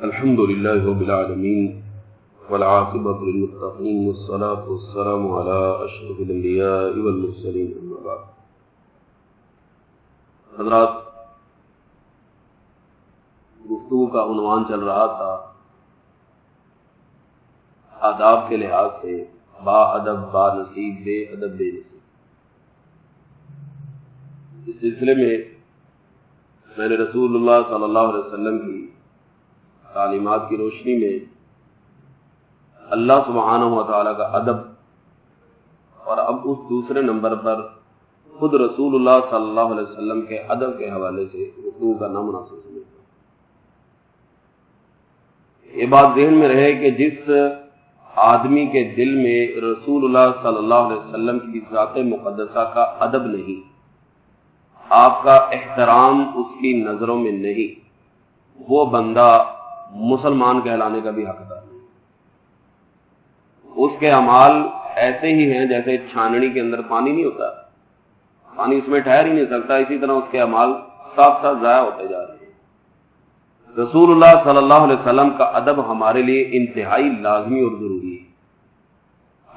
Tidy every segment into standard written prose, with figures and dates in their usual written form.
الحمد للہ رب العالمین والعاقبۃ للمتقین والصلاة والسلام علی اشرف الانبیاء والمرسلین اما بعد۔ حضرات، گفتگو کا عنوان چل رہا تھا آداب کے لحاظ سے با ادب با نصیب، بے ادب بے نصیب۔ اس سلسلے میں نے رسول اللہ صلی اللہ علیہ وسلم کی تعلیمات کی روشنی میں اللہ سبحانہ و تعالیٰ کا ادب، اور اب اس دوسرے نمبر پر خود رسول اللہ صلی اللہ علیہ وسلم کے ادب کے حوالے سے گفتگو کرنا مناسب سمجھتا ہوں۔ یہ بات ذہن میں رہے کہ جس آدمی کے دل میں رسول اللہ صلی اللہ علیہ وسلم کی ذات مقدسہ کا ادب نہیں، آپ کا احترام اس کی نظروں میں نہیں، وہ بندہ مسلمان کہلانے کا بھی حقدار نہیں۔ اس کے اعمال ایسے ہی ہیں جیسے چھاننی کے اندر پانی نہیں ہوتا، پانی اس میں ٹھہر ہی نہیں سکتا، اسی طرح اس کے اعمال ساتھ ساتھ ضائع ہوتے جا رہے ہیں۔ رسول اللہ صلی اللہ علیہ وسلم کا ادب ہمارے لیے انتہائی لازمی اور ضروری ہے۔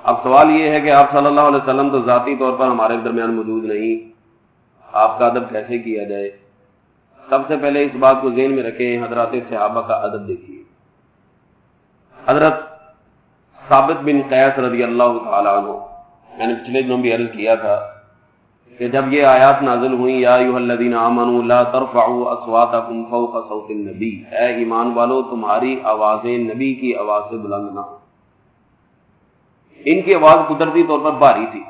اب سوال یہ ہے کہ آپ صلی اللہ علیہ وسلم تو ذاتی طور پر ہمارے درمیان موجود نہیں، آپ کا ادب کیسے کیا جائے؟ سب سے پہلے اس بات کو ذہن میں رکھیں، حضرات صحابہ کا ادب دیکھیے۔ حضرت ثابت بن قیس رضی اللہ تعالیٰ عنہ، میں نے پچھلے دنوں بھی عرض کیا تھا کہ جب یہ آیات نازل ہوئی، یا ایھا الذین آمنوا لا ترفعوا اصواتکم فوق صوت النبی، اے ایمان والو تمہاری آوازیں نبی کی آواز سے بلند نہ ہو۔ ان کی آواز قدرتی طور پر بھاری تھی،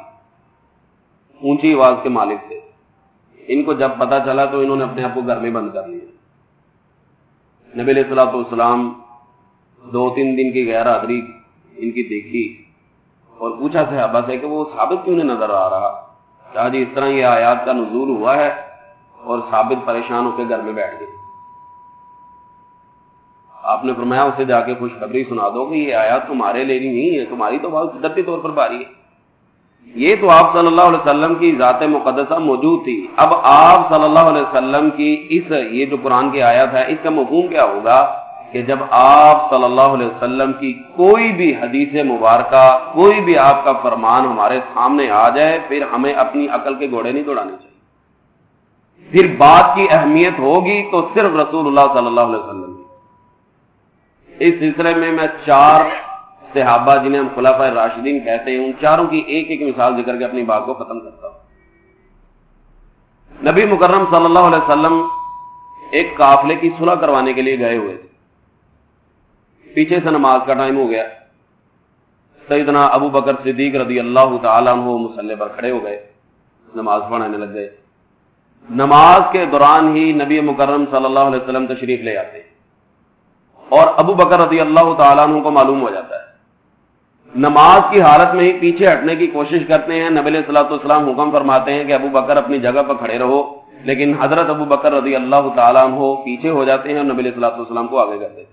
اونچی آواز کے مالک تھے۔ ان کو جب پتہ چلا تو انہوں نے اپنے آپ کو گھر میں بند کر لیا۔ نبی علیہ الصلوۃ والسلام 2-3 دن کی غیر حاضری ان کی دیکھی اور پوچھا صحابہ سے کہ وہ ثابت کیوں نہیں نظر آ رہا؟ کہا جی اس طرح یہ آیات کا نزول ہوا ہے، اور ثابت پریشان ہو کے گھر میں بیٹھ گئے۔ آپ نے فرمایا اسے جا کے خوشخبری سنا دو کہ یہ آیات تمہارے لیے نہیں ہے، تمہاری تو بات قدرتی طور پر بھاری ہے۔ یہ تو آپ صلی اللہ علیہ وسلم کی ذات مقدسہ موجود تھی، اب آپ صلی اللہ علیہ وسلم کی یہ جو قرآن کی آیت ہے، اس کا مفہوم کیا ہوگا کہ جب آپ صلی اللہ علیہ وسلم کی کوئی بھی حدیث مبارکہ، کوئی بھی آپ کا فرمان ہمارے سامنے آ جائے، پھر ہمیں اپنی عقل کے گھوڑے نہیں دوڑانے چاہیے۔ پھر بات کی اہمیت ہوگی تو صرف رسول اللہ صلی اللہ علیہ وسلم کی۔ اس سلسلے میں 4 صحابہ جنہیں ہم خلفائے راشدین کہتے ہیں، ان چاروں کی ایک ایک مثال ذکر کے اپنی بات کو ختم کرتا ہوں۔ نبی مکرم صلی اللہ علیہ وسلم ایک قافلے کی صلح کروانے کے لیے گئے ہوئے تھے، پیچھے سے نماز کا ٹائم ہو گیا۔ سیدنا ابو بکر صدیق رضی اللہ تعالیٰ عنہ مصلی پر کھڑے ہو گئے، نماز پڑھانے لگ گئے۔ نماز کے دوران ہی نبی مکرم صلی اللہ علیہ وسلم تشریف لے آتے ہیں، اور ابو بکر رضی اللہ تعالیٰ عنہ کو معلوم ہو جاتا ہے۔ نماز کی حالت میں ہی پیچھے ہٹنے کی کوشش کرتے ہیں۔ نبی علیہ الصلوۃ والسلام حکم فرماتے ہیں کہ ابو بکر اپنی جگہ پر کھڑے رہو، لیکن حضرت ابو بکر رضی اللہ تعالیٰ عنہ پیچھے ہو جاتے ہیں اور نبی علیہ الصلوۃ والسلام کو آگے کرتے ہیں۔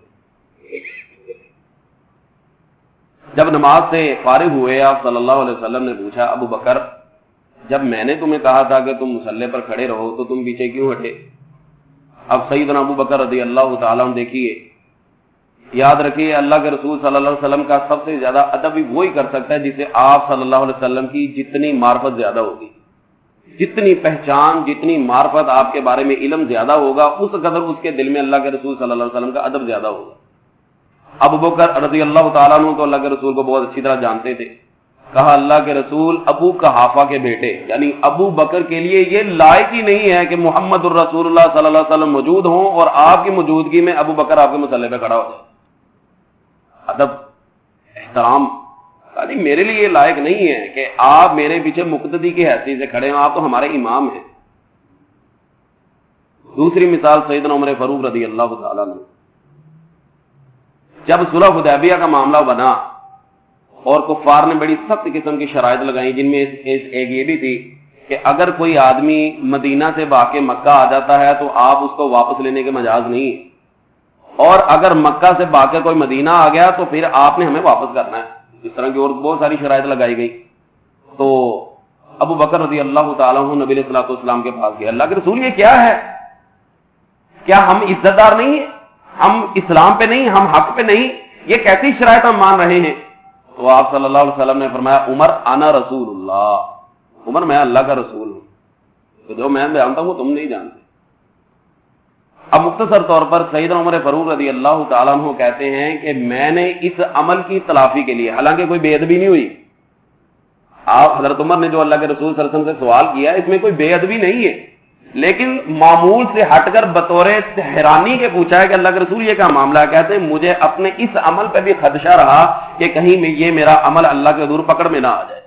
جب نماز سے فارغ ہوئے، آپ صلی اللہ علیہ وسلم نے پوچھا، ابو بکر جب میں نے تمہیں کہا تھا کہ تم مصلی پر کھڑے رہو تو تم پیچھے کیوں ہٹے؟ اب سیدنا ابو بکر رضی اللہ تعالیٰ عنہ دیکھیے، یاد رکھیے اللہ کے رسول صلی اللہ علیہ وسلم کا سب سے زیادہ ادب بھی وہی کر سکتا ہے جسے آپ صلی اللہ علیہ وسلم کی جتنی معرفت زیادہ ہوگی، جتنی پہچان، جتنی معرفت آپ کے بارے میں علم زیادہ ہوگا، اس قدر اس کے دل میں اللہ کے رسول صلی اللہ علیہ وسلم کا ادب زیادہ ہوگا۔ ابو بکر رضی اللہ تعالیٰ عنہ تو اللہ کے رسول کو بہت اچھی طرح جانتے تھے۔ کہا اللہ کے رسول ابو قحافہ کے بیٹے یعنی ابو بکر کے لیے یہ لائق ہی نہیں ہے کہ محمد الرسول اللہ صلی اللہ علیہ وسلم موجود ہوں اور آپ کی موجودگی میں ابو بکر آپ کے مصلی پہ کھڑا ہو جائے۔ ادب، احترام، یعنی میرے لیے یہ لائق نہیں ہے کہ آپ میرے پیچھے مقتدی کی حیثیت سے کھڑے ہیں، آپ تو ہمارے امام ہیں۔ دوسری مثال سیدنا عمر فاروق رضی اللہ تعالیٰ عنہ، جب صلح حدیبیہ کا معاملہ بنا اور کفار نے بڑی سخت قسم کی شرائط لگائیں، جن میں ایک یہ بھی تھی کہ اگر کوئی آدمی مدینہ سے بھاگ کے مکہ آ جاتا ہے تو آپ اس کو واپس لینے کے مجاز نہیں، اور اگر مکہ سے بھاگ کے کوئی مدینہ آ گیا تو پھر آپ نے ہمیں واپس کرنا ہے۔ اس طرح کی اور بہت ساری شرائط لگائی گئی۔ تو ابو بکر رضی اللہ تعالیٰ عنہ نبی علیہ الصلوۃ والسلام کے پاس گئے، اللہ کے رسول یہ کیا ہے؟ کیا ہم عزت دار نہیں ہیں؟ ہم اسلام پہ نہیں, ہم حق پہ نہیں, یہ کیسی شرائط ہم مان رہے ہیں؟ تو آپ صلی اللہ علیہ وسلم نے فرمایا عمر انا رسول اللہ, عمر میں اللہ کا رسول ہوں, تو جو میں جانتا ہوں وہ تم نہیں جانتے. اب مختصر طور پر سیدنا عمر فاروق رضی اللہ تعالیٰ عنہ کہتے ہیں کہ میں نے اس عمل کی تلافی کے لیے, حالانکہ کوئی بے ادبی نہیں ہوئی, آپ حضرت عمر نے جو اللہ کے رسول صلی اللہ علیہ وسلم سے سوال کیا اس میں کوئی بے ادبی نہیں ہے, لیکن معمول سے ہٹ کر بطور حیرانی کے پوچھا ہے کہ اللہ کے رسول یہ کیا معاملہ ہے؟ کہتے ہیں مجھے اپنے اس عمل پہ بھی خدشہ رہا کہ کہیں یہ میرا عمل اللہ کے حضور پکڑ میں نہ آ جائے,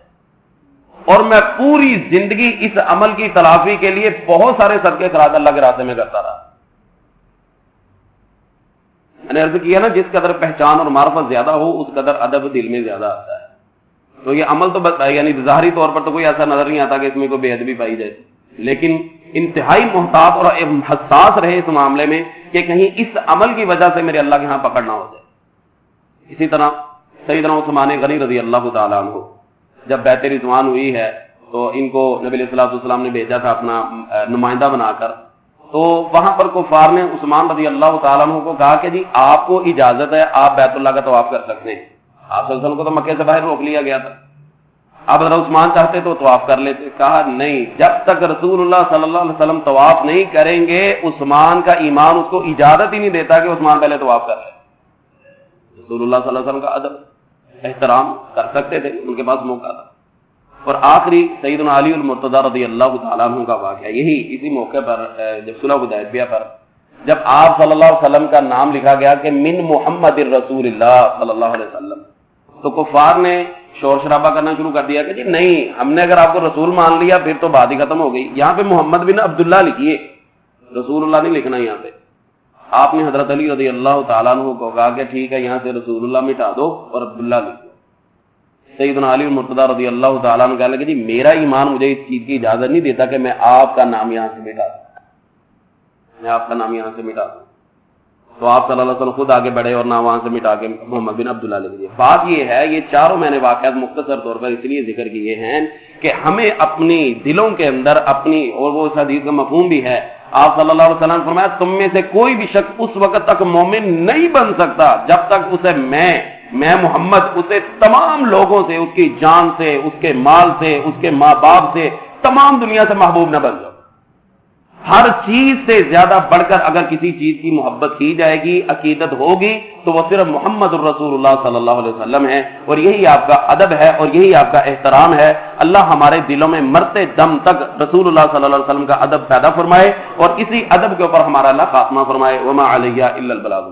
اور میں پوری زندگی اس عمل کی تلافی کے لیے بہت سارے صدقے خیرات اللہ کے راستے میں کرتا رہا. میں نے عرض کیا نا, جس قدر پہچان اور معرفت زیادہ ہو اس قدر ادب دل میں زیادہ آتا ہے. تو یہ عمل تو یعنی ظاہری طور پر تو کوئی ایسا نظر نہیں آتا کہ اس میں کوئی بے ادبی پائی جائے, لیکن انتہائی محتاط اور حساس رہے اس معاملے میں کہ کہیں اس عمل کی وجہ سے میرے اللہ کے ہاں پکڑ نہ ہو جائے. اسی طرح سیدنا عثمان غنی رضی اللہ تعالیٰ عنہ جب بیعت رضوان ہوئی ہے تو ان کو نبی علیہ الصلوۃ والسلام نے بھیجا تھا اپنا نمائندہ بنا کر, تو وہاں پر کفار نے عثمان رضی اللہ تعالیٰ عنہ کو کہا کہ جی آپ کو اجازت ہے, آپ بیت اللہ کا طواف کر سکتے ہیں. آپ صلی اللہ علیہ وسلم کو تو مکے سے باہر روک لیا گیا تھا, اب اگر عثمان چاہتے تو طواف کر لیتے. کہا نہیں, جب تک رسول اللہ صلی اللہ علیہ وسلم طواف نہیں کریں گے عثمان کا ایمان اس کو اجازت ہی نہیں دیتا کہ عثمان پہلے طواف کر لے. رسول اللہ صلی اللہ علیہ وسلم کا ادب احترام کر سکتے تھے, ان کے پاس موقع تھا. اور آخری سیدنا علی المرتضیٰ رضی اللہ تعالیٰ عنہ کا واقعہ, یہی اسی موقع پر جب صلح حدیبیہ پر جب آپ صلی اللہ علیہ وسلم کا نام لکھا گیا کہ من محمد الرسول اللہ صلی اللہ علیہ وسلم, تو کفار نے شور شرابہ کرنا شروع کر دیا کہ جی نہیں, ہم نے اگر آپ کو رسول مان لیا پھر تو بات ہی ختم ہو گئی, یہاں پہ محمد بن عبداللہ لکھیے, رسول اللہ نہیں لکھنا یہاں پہ. آپ نے حضرت علی رضی اللہ تعالیٰ عنہ کو کہا کہ ٹھیک ہے یہاں سے رسول اللہ مٹا دو اور عبداللہ لکھ دو. سیدنا علی المرتضیٰ رضی اللہ تعالیٰ عنہ کہا کہ جی میرا ایمان مجھے اس چیز کی اجازت نہیں دیتا کہ میں آپ کا نام یہاں سے مٹا دوں, میں آپ کا نام یہاں سے مٹا دوں. تو آپ صلی اللہ علیہ وسلم خود آگے بڑھے اور نہ وہاں سے مٹا کے محمد بن عبداللہ لکھ دیے. بات یہ ہے, یہ چاروں میں نے واقعات مختصر طور پر اس لیے ذکر کیے ہیں کہ ہمیں اپنی دلوں کے اندر اپنی, اور وہ اس حدیث کا مفہوم بھی ہے, آپ صلی اللہ علیہ وسلم نے فرمایا تم میں سے کوئی بھی شخص اس وقت تک مومن نہیں بن سکتا جب تک اسے میں محمد اسے تمام لوگوں سے, اس کی جان سے, اس کے مال سے, اس کے ماں باپ سے, تمام دنیا سے محبوب نہ بن جاؤ. ہر چیز سے زیادہ بڑھ کر اگر کسی چیز کی محبت کی جائے گی, عقیدت ہوگی, تو وہ صرف محمد الرسول اللہ صلی اللہ علیہ وسلم ہے, اور یہی آپ کا ادب ہے اور یہی آپ کا احترام ہے. اللہ ہمارے دلوں میں مرتے دم تک رسول اللہ صلی اللہ علیہ وسلم کا ادب پیدا فرمائے اور اسی ادب کے اوپر ہمارا اللہ خاتمہ فرمائے. وما علیہ الا البلاغ.